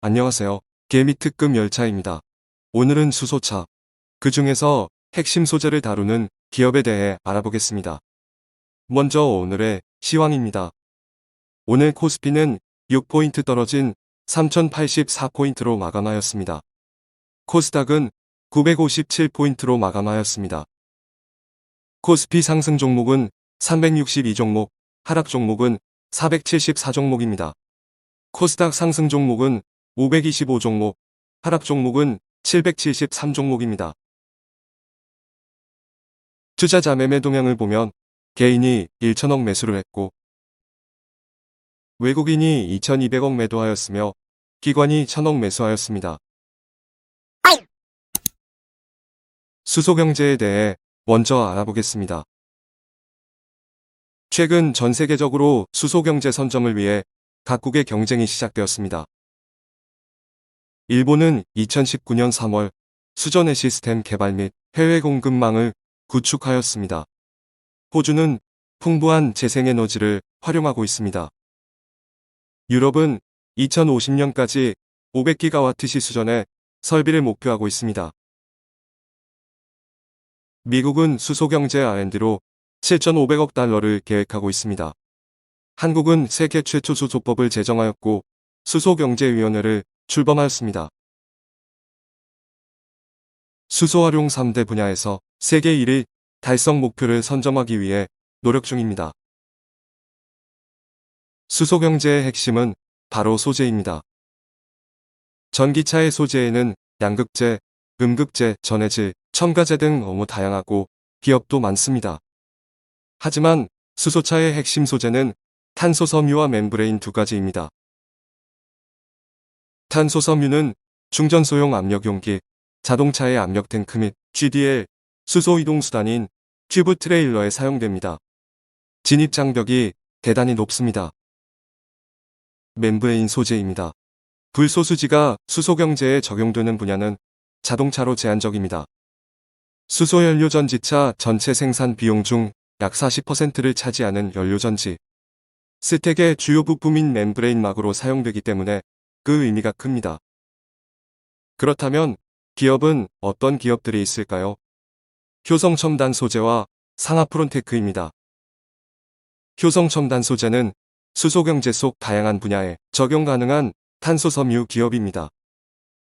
안녕하세요. 개미 특급 열차입니다. 오늘은 수소차, 그 중에서 핵심 소재를 다루는 기업에 대해 알아보겠습니다. 먼저 오늘의 시황입니다. 오늘 코스피는 6포인트 떨어진 3084포인트로 마감하였습니다. 코스닥은 957포인트로 마감하였습니다. 코스피 상승 종목은 362종목, 하락 종목은 474종목입니다. 코스닥 상승 종목은 525종목, 하락 종목은 773종목입니다. 투자자 매매 동향을 보면 개인이 1천억 매수를 했고 외국인이 2200억 매도하였으며 기관이 1000억 매수하였습니다. 수소경제에 대해 먼저 알아보겠습니다. 최근 전 세계적으로 수소경제 선점을 위해 각국의 경쟁이 시작되었습니다. 일본은 2019년 3월 수전의 시스템 개발 및 해외 공급망을 구축하였습니다. 호주는 풍부한 재생에너지를 활용하고 있습니다. 유럽은 2050년까지 500기가와트시 수준의 설비를 목표하고 있습니다. 미국은 수소경제 R&D로 7,500억 달러를 계획하고 있습니다. 한국은 세계 최초 수소법을 제정하였고 수소경제위원회를 출범하였습니다. 수소 활용 3대 분야에서 세계 1위 달성 목표를 선점하기 위해 노력 중입니다. 수소경제의 핵심은 바로 소재입니다. 전기차의 소재에는 양극재, 음극재, 전해질, 첨가제 등 너무 다양하고 기업도 많습니다. 하지만 수소차의 핵심 소재는 탄소섬유와 멤브레인 두 가지입니다. 탄소섬유는 충전소용 압력용기, 자동차의 압력 탱크 및 GDL, 수소 이동수단인 튜브 트레일러에 사용됩니다. 진입 장벽이 대단히 높습니다. 멤브레인 소재입니다. 불소수지가 수소경제에 적용되는 분야는 자동차로 제한적입니다. 수소연료 전지차 전체 생산 비용 중 약 40%를 차지하는 연료전지 스택의 주요 부품인 멤브레인 막으로 사용되기 때문에 그 의미가 큽니다. 그렇다면 기업은 어떤 기업들이 있을까요? 효성첨단 소재와 상하프론테크입니다. 효성첨단 소재는 수소경제 속 다양한 분야에 적용 가능한 탄소섬유 기업입니다.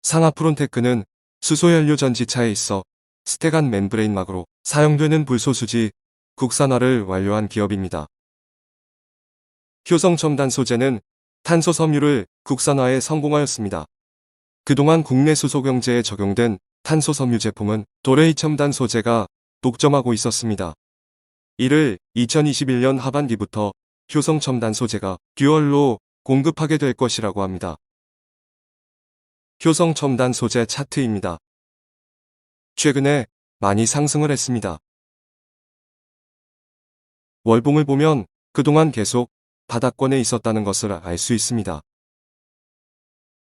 상하프론테크는 수소연료 전지차에 있어 스택한 멤브레인 막으로 사용되는 불소수지 국산화를 완료한 기업입니다. 효성첨단 소재는 탄소섬유를 국산화에 성공하였습니다. 그동안 국내 수소경제에 적용된 탄소섬유 제품은 도레이 첨단 소재가 독점하고 있었습니다. 이를 2021년 하반기부터 효성첨단 소재가 듀얼로 공급하게 될 것이라고 합니다. 효성첨단 소재 차트입니다. 최근에 많이 상승을 했습니다. 월봉을 보면 그동안 계속 바닥권에 있었다는 것을 알 수 있습니다.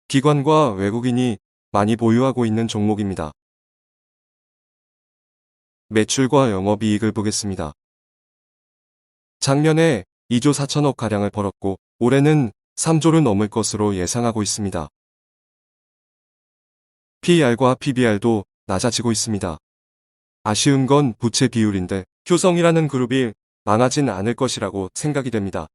기관과 외국인이 많이 보유하고 있는 종목입니다. 매출과 영업이익을 보겠습니다. 작년에 2조 4천억 가량을 벌었고 올해는 3조를 넘을 것으로 예상하고 있습니다. PER과 PBR도 낮아지고 있습니다. 아쉬운 건 부채 비율인데 효성이라는 그룹이 망하진 않을 것이라고 생각이 됩니다.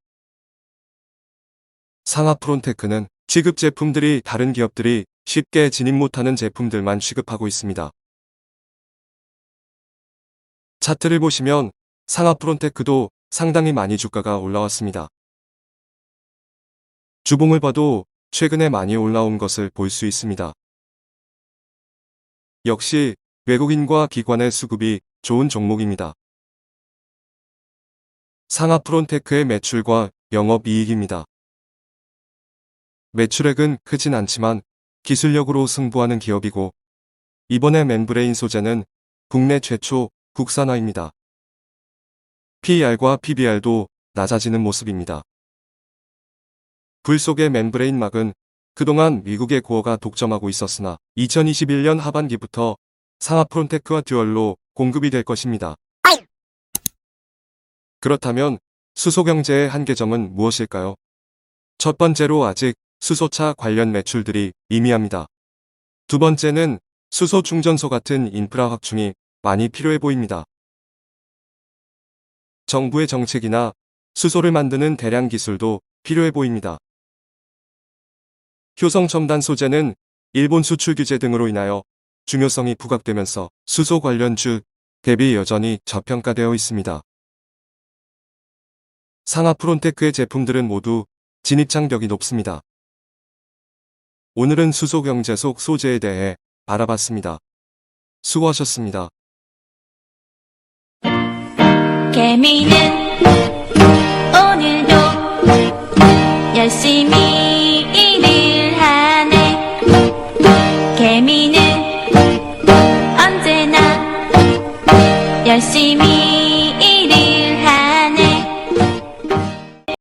상하프론테크는 취급 제품들이 다른 기업들이 쉽게 진입 못하는 제품들만 취급하고 있습니다. 차트를 보시면 상하프론테크도 상당히 많이 주가가 올라왔습니다. 주봉을 봐도 최근에 많이 올라온 것을 볼 수 있습니다. 역시 외국인과 기관의 수급이 좋은 종목입니다. 상하프론테크의 매출과 영업이익입니다. 매출액은 크진 않지만 기술력으로 승부하는 기업이고 이번에 멤브레인 소재는 국내 최초 국산화입니다. PER과 PBR도 낮아지는 모습입니다. 불 속의 멤브레인 막은 그동안 미국의 고어가 독점하고 있었으나 2021년 하반기부터 상하프론테크와 듀얼로 공급이 될 것입니다. 그렇다면 수소경제의 한계점은 무엇일까요? 첫 번째로 아직 수소차 관련 매출들이 미미합니다. 두 번째는 수소 충전소 같은 인프라 확충이 많이 필요해 보입니다. 정부의 정책이나 수소를 만드는 대량 기술도 필요해 보입니다. 효성 첨단 소재는 일본 수출 규제 등으로 인하여 중요성이 부각되면서 수소 관련주 대비 여전히 저평가되어 있습니다. 상하 프론테크의 제품들은 모두 진입장벽이 높습니다. 오늘은 수소 경제 속 소재에 대해 알아봤습니다. 수고하셨습니다. 개미는 오늘도 열심히 일을 하네. 개미는 언제나 열심히